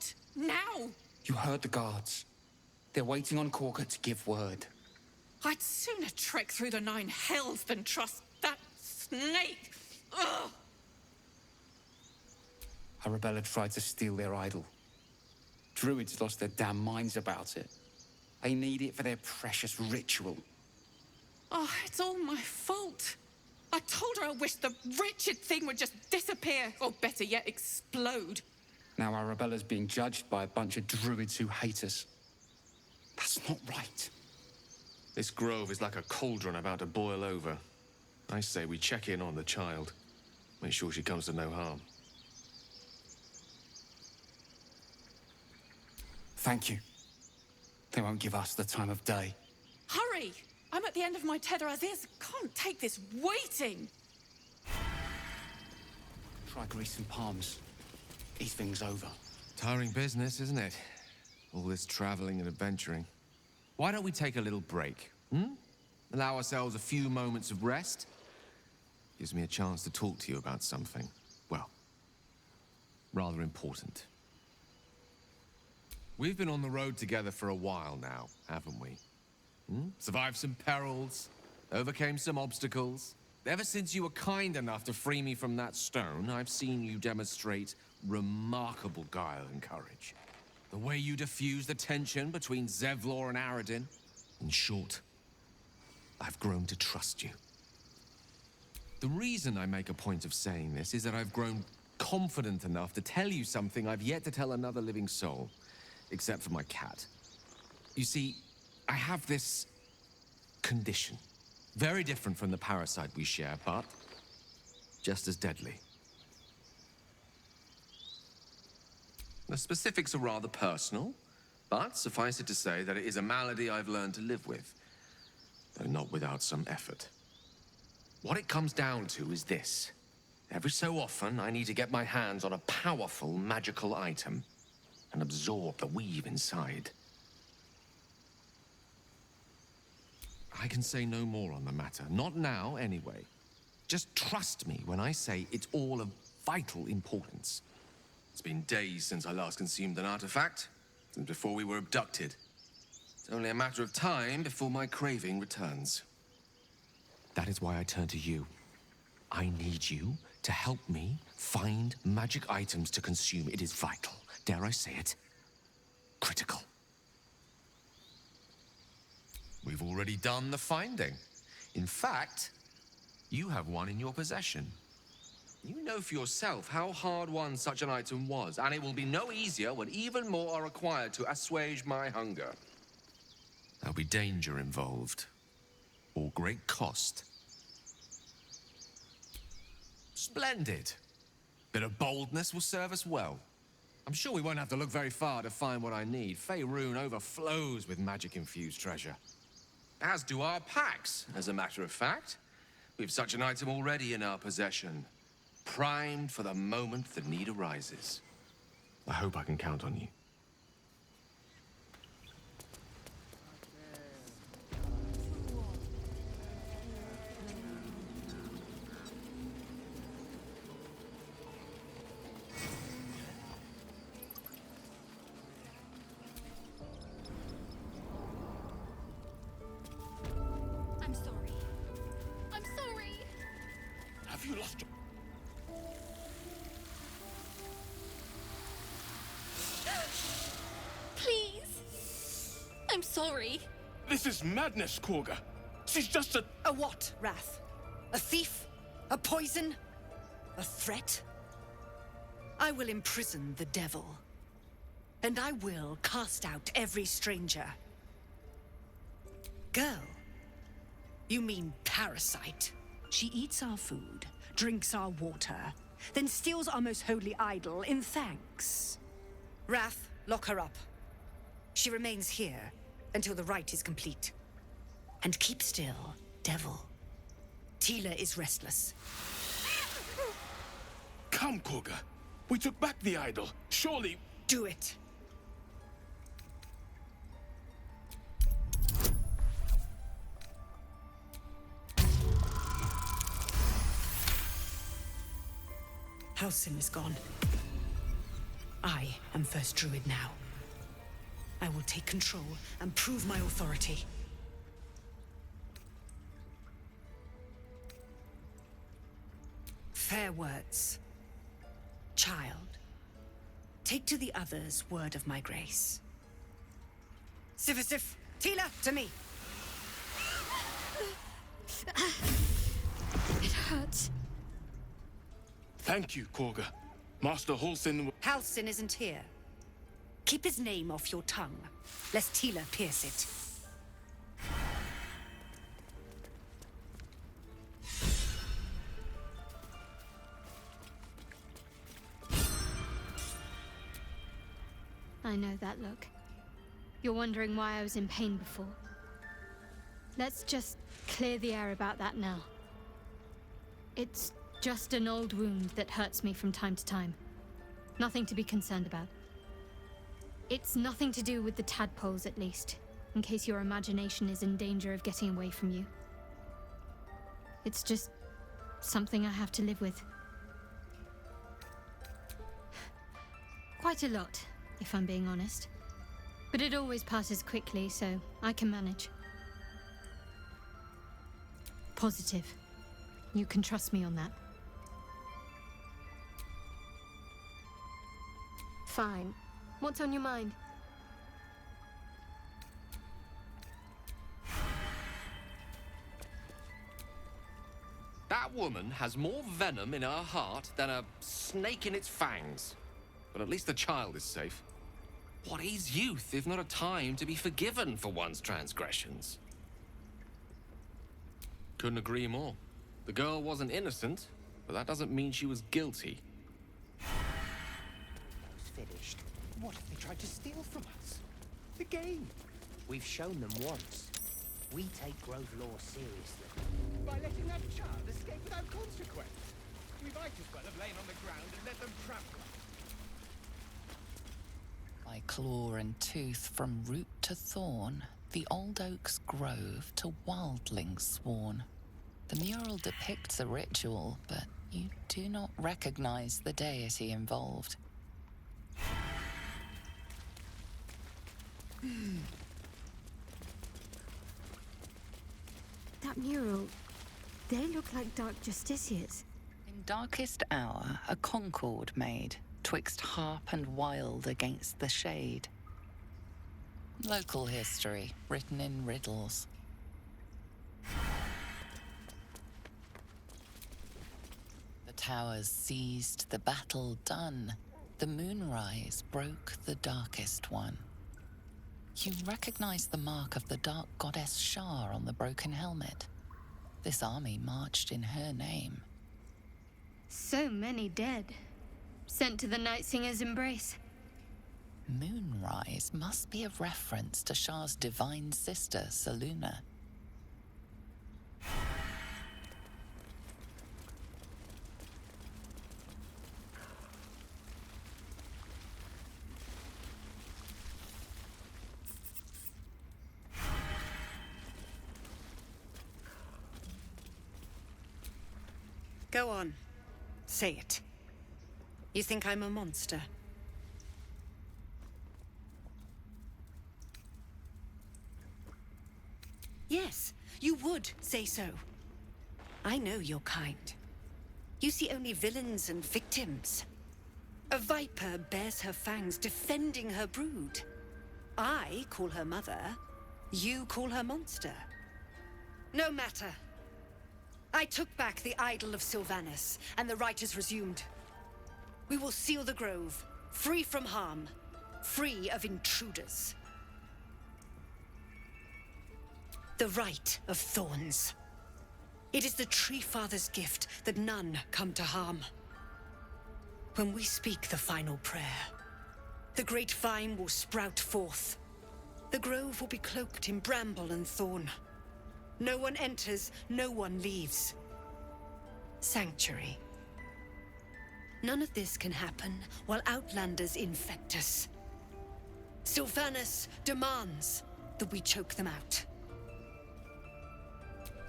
out! Now! You heard the guards. They're waiting on Corker to give word. I'd sooner trek through the 9 hells than trust that snake! Ugh! Arabella tried to steal their idol. Druids lost their damn minds about it. They need it for their precious ritual. Oh, it's all my fault. I told her I wished the wretched thing would just disappear, or better yet, explode. Now Arabella's being judged by a bunch of druids who hate us. That's not right. This grove is like a cauldron about to boil over. I say we check in on the child. Make sure she comes to no harm. Thank you. They won't give us the time of day. Hurry! I'm at the end of my tether as is. Can't take this waiting. Try greasing palms. Evening's over. Tiring business, isn't it? All this traveling and adventuring. Why don't we take a little break, Allow ourselves a few moments of rest? Gives me a chance to talk to you about something, well, rather important. We've been on the road together for a while now, haven't we? Survived some perils, overcame some obstacles. Ever since you were kind enough to free me from that stone, I've seen you demonstrate remarkable guile and courage. The way you diffuse the tension between Zevlor and Aradin. In short, I've grown to trust you. The reason I make a point of saying this is that I've grown confident enough to tell you something I've yet to tell another living soul, except for my cat. You see, I have this condition. Very different from the parasite we share, but just as deadly. The specifics are rather personal, but suffice it to say that it is a malady I've learned to live with, though not without some effort. What it comes down to is this. Every so often, I need to get my hands on a powerful magical item and absorb the weave inside. I can say no more on the matter. Not now, anyway. Just trust me when I say it's all of vital importance. It's been days since I last consumed an artifact, since before we were abducted. It's only a matter of time before my craving returns. That is why I turn to you. I need you to help me find magic items to consume. It is vital. Dare I say it? Critical. We've already done the finding. In fact, you have one in your possession. You know for yourself how hard won such an item was, and it will be no easier when even more are required to assuage my hunger. There'll be danger involved, or great cost. Splendid. Bit of boldness will serve us well. I'm sure we won't have to look very far to find what I need. Faerun overflows with magic-infused treasure. As do our packs, as a matter of fact. We've such an item already in our possession. Primed for the moment the need arises. I hope I can count on you. I'm sorry. I'm sorry. Have you lost? Please. I'm sorry. This is madness, Korga. She's just a... A what, Wrath? A thief? A poison? A threat? I will imprison the devil. And I will cast out every stranger. Girl? You mean parasite? She eats our food, drinks our water, then steals our most holy idol in thanks. Wrath, lock her up. She remains here until the rite is complete. And keep still, devil. Tila is restless. Come, Korga. We took back the idol. Surely... Do it. Halsin is gone. I am first druid now. I will take control and prove my authority. Fair words. Child, take to the others word of my grace. Sif, Tila, to me! It hurts. Thank you, Korga. Master Halsin. Halsin isn't here. Keep his name off your tongue, lest Tila pierce it. I know that look. You're wondering why I was in pain before. Let's just clear the air about that now. It's just an old wound that hurts me from time to time. Nothing to be concerned about. It's nothing to do with the tadpoles, at least, in case your imagination is in danger of getting away from you. It's just something I have to live with. Quite a lot, if I'm being honest. But it always passes quickly, so I can manage. Positive. You can trust me on that. Fine. What's on your mind? That woman has more venom in her heart than a snake in its fangs. But at least the child is safe. What is youth if not a time to be forgiven for one's transgressions? Couldn't agree more. The girl wasn't innocent, but that doesn't mean she was guilty. Finished. What if they tried to steal from us? The game. We've shown them once. We take Grove law seriously. By letting that child escape without consequence. We might as well have lain on the ground and let them trample us. By claw and tooth from root to thorn, the old oak's grove to wildlings sworn. The mural depicts a ritual, but you do not recognize the deity involved. That mural, they look like dark justiciars. In darkest hour, a concord made, twixt harp and wild against the shade. Local history, written in riddles. The towers seized, the battle done. The moonrise broke the darkest one. You recognize the mark of the dark goddess Shar on the broken helmet. This army marched in her name. So many dead. Sent to the Night Singer's embrace. Moonrise must be a reference to Shar's divine sister, Selûne. Go on. Say it. You think I'm a monster? Yes, you would say so. I know your kind. You see only villains and victims. A viper bears her fangs defending her brood. I call her mother. You call her monster. No matter. I took back the idol of Sylvanas, and the rite is resumed. We will seal the grove, free from harm, free of intruders. The rite of thorns. It is the Tree Father's gift that none come to harm. When we speak the final prayer, the great vine will sprout forth. The grove will be cloaked in bramble and thorn. No one enters, no one leaves. Sanctuary. None of this can happen while Outlanders infect us. Sylvanas demands that we choke them out.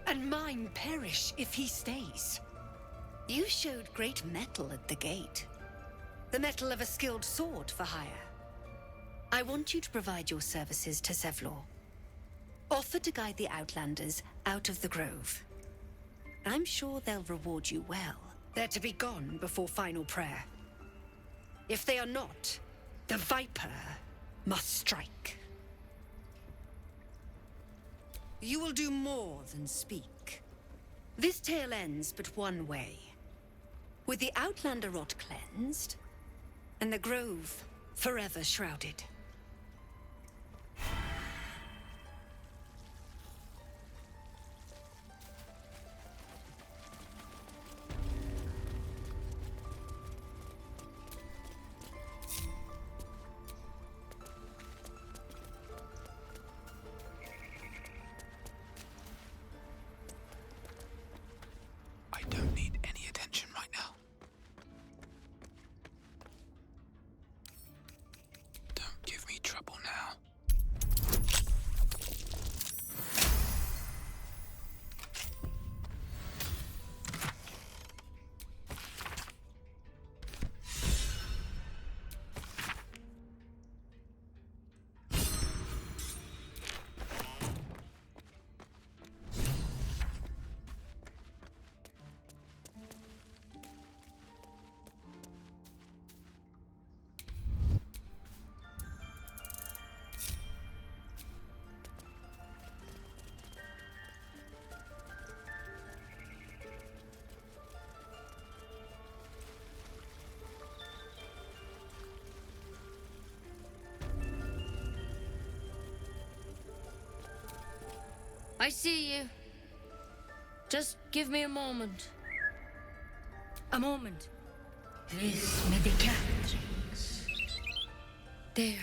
And mine perish if he stays. You showed great mettle at the gate. The metal of a skilled sword for hire. I want you to provide your services to Zevlor. Offer to guide the Outlanders out of the grove. I'm sure they'll reward you well. They're to be gone before final prayer. If they are not, the Viper must strike. You will do more than speak. This tale ends but one way. With the Outlander rot cleansed, and the grove forever shrouded. I don't need any attention right now. Don't give me trouble now. I see you. Just give me a moment. A moment. There.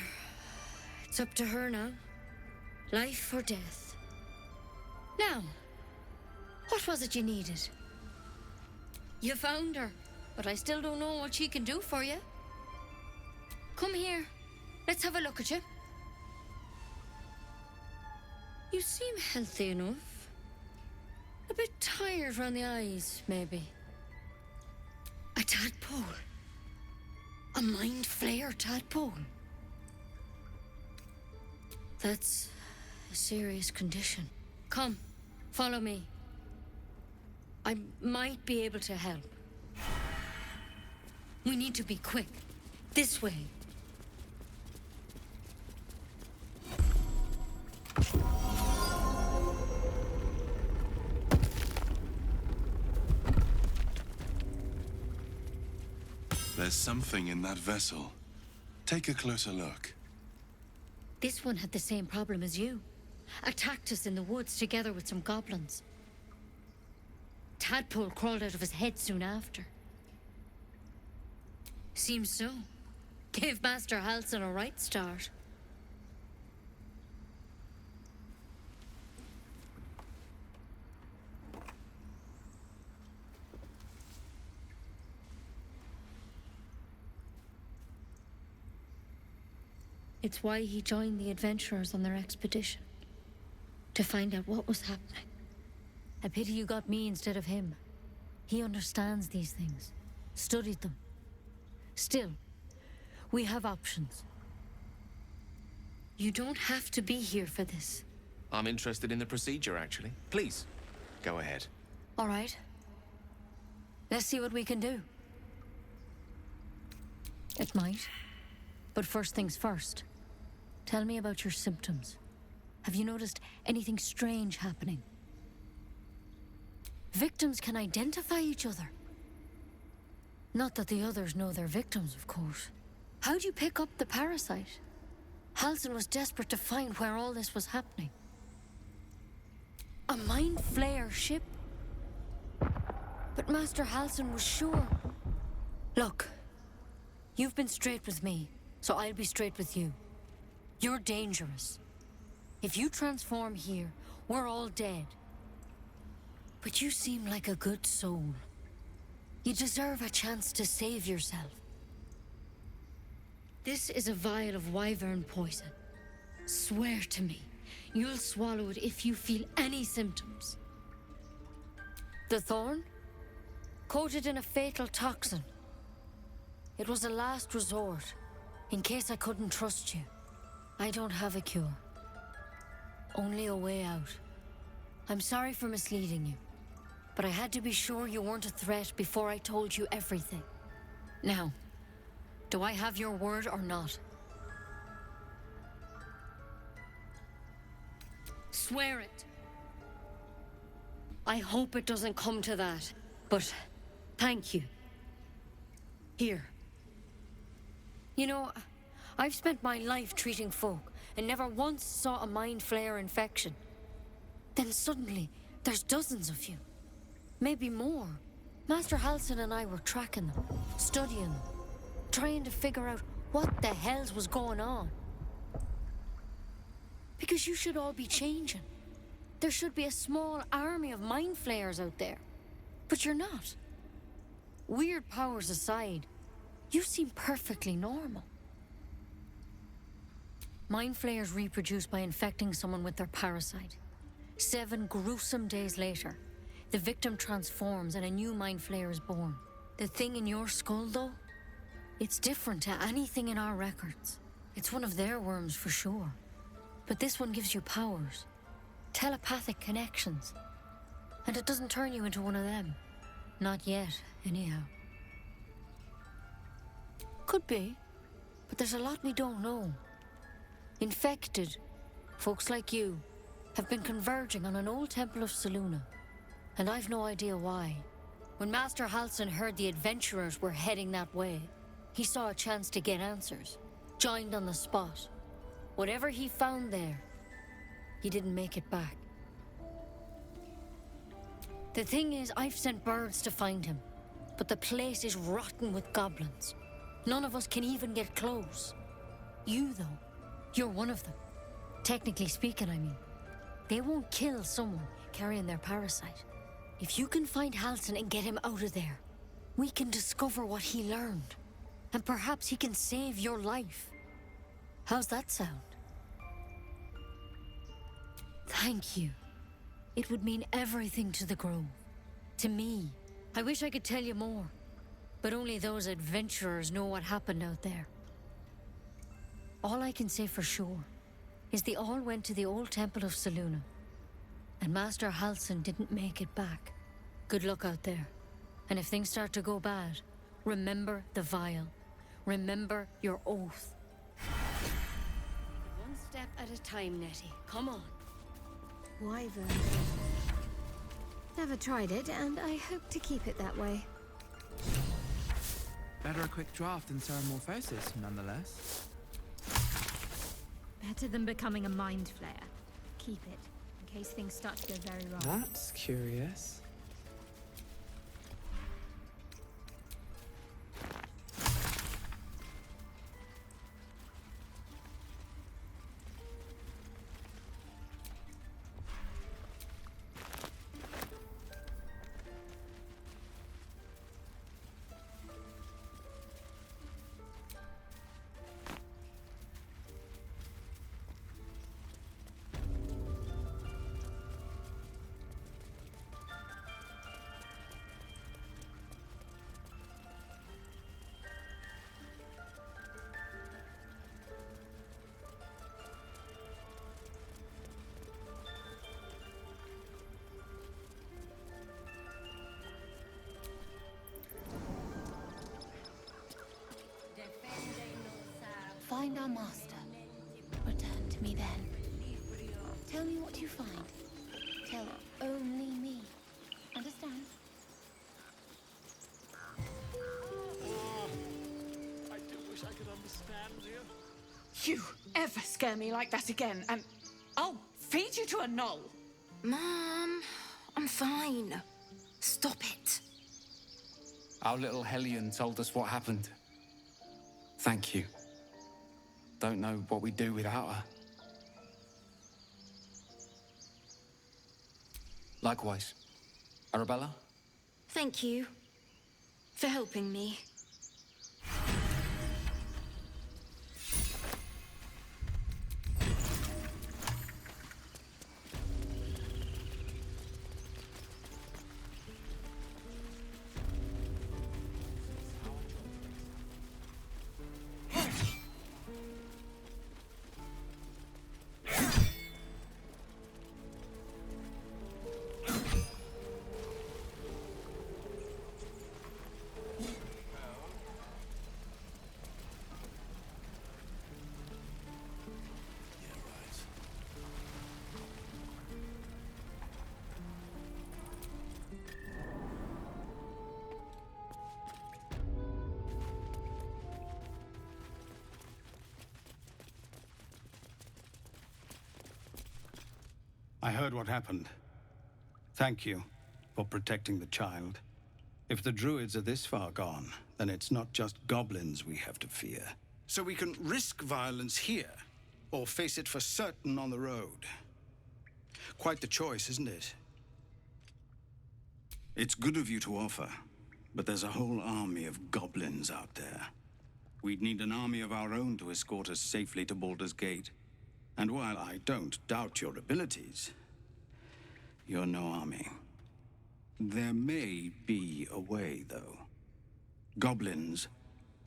It's up to her now. Life or death. Now, what was it you needed? You found her, but I still don't know what she can do for you. Come here. Let's have a look at you. You seem healthy enough. A bit tired around the eyes, maybe. A tadpole. A mind flayer tadpole. That's a serious condition. Come, follow me. I might be able to help. We need to be quick. This way. There's something in that vessel. Take a closer look. This one had the same problem as you. Attacked us in the woods together with some goblins. Tadpole crawled out of his head soon after. Seems so. Gave Master Halsin a right start. It's why he joined the adventurers on their expedition. To find out what was happening. A pity you got me instead of him. He understands these things. Studied them. Still, we have options. You don't have to be here for this. I'm interested in the procedure, actually. Please, go ahead. All right. Let's see what we can do. It might. But first things first. Tell me about your symptoms. Have you noticed anything strange happening? Victims can identify each other. Not that the others know they're victims, of course. How'd you pick up the parasite? Halsin was desperate to find where all this was happening. A mind flayer ship? But Master Halsin was sure. Look, you've been straight with me, so I'll be straight with you. You're dangerous. If you transform here, we're all dead. But you seem like a good soul. You deserve a chance to save yourself. This is a vial of wyvern poison. Swear to me, you'll swallow it if you feel any symptoms. The thorn? Coated in a fatal toxin. It was a last resort, in case I couldn't trust you. I don't have a cure. Only a way out. I'm sorry for misleading you, but I had to be sure you weren't a threat before I told you everything. Now, do I have your word or not? Swear it. I hope it doesn't come to that, but thank you. Here. You know, I've spent my life treating folk and never once saw a mind flare infection. Then suddenly, there's dozens of you. Maybe more. Master Halsin and I were tracking them, studying them, trying to figure out what the hells was going on. Because you should all be changing. There should be a small army of mind flayers out there. But you're not. Weird powers aside, you seem perfectly normal. Mind flayers reproduce by infecting someone with their parasite. 7 gruesome days later, the victim transforms and a new mind flayer is born. The thing in your skull, though, it's different to anything in our records. It's one of their worms for sure. But this one gives you powers. Telepathic connections. And it doesn't turn you into one of them. Not yet, anyhow. Could be, but there's a lot we don't know. Infected, folks like you, have been converging on an old temple of Selûne, and I've no idea why. When Master Halsin heard the adventurers were heading that way, he saw a chance to get answers, joined on the spot. Whatever he found there, he didn't make it back. The thing is, I've sent birds to find him, but the place is rotten with goblins. None of us can even get close. You, though, you're one of them. Technically speaking, I mean. They won't kill someone carrying their parasite. If you can find Halsin and get him out of there, we can discover what he learned. And perhaps he can save your life. How's that sound? Thank you. It would mean everything to the Grove. To me. I wish I could tell you more. But only those adventurers know what happened out there. All I can say for sure is they all went to the old temple of Selûne. And Master Halsin didn't make it back. Good luck out there. And if things start to go bad, remember the vial. Remember your oath. One step at a time, Nettie. Come on. Wyvern. Never tried it, and I hope to keep it that way. Better a quick draft than Ceramorphosis, nonetheless. Better than becoming a mind flayer. Keep it, in case things start to go very wrong. That's curious. Find our master. Return to me then. Tell me what you find. Tell only me. Understand? I do wish I could understand you. You ever scare me like that again, and I'll feed you to a knoll. Mom, I'm fine. Stop it. Our little Hellion told us what happened. Thank you. Don't know what we'd do without her. Likewise. Arabella? Thank you for helping me. I heard what happened. Thank you for protecting the child. If the druids are this far gone, then it's not just goblins we have to fear. So we can risk violence here, or face it for certain on the road. Quite the choice, isn't it? It's good of you to offer, but there's a whole army of goblins out there. We'd need an army of our own to escort us safely to Baldur's Gate. And while I don't doubt your abilities, you're no army. There may be a way, though. Goblins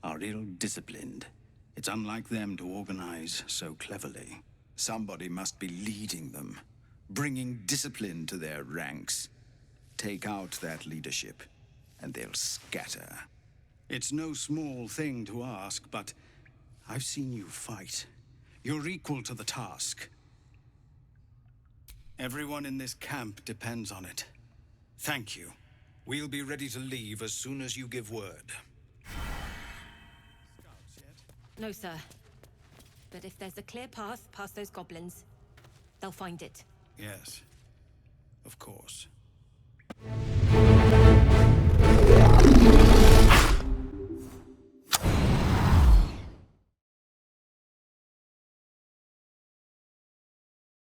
are ill-disciplined. It's unlike them to organize so cleverly. Somebody must be leading them, bringing discipline to their ranks. Take out that leadership, and they'll scatter. It's no small thing to ask, but I've seen you fight. You're equal to the task. Everyone in this camp depends on it. Thank you. We'll be ready to leave as soon as you give word. No, sir. But if there's a clear path past those goblins, they'll find it. Yes, of course.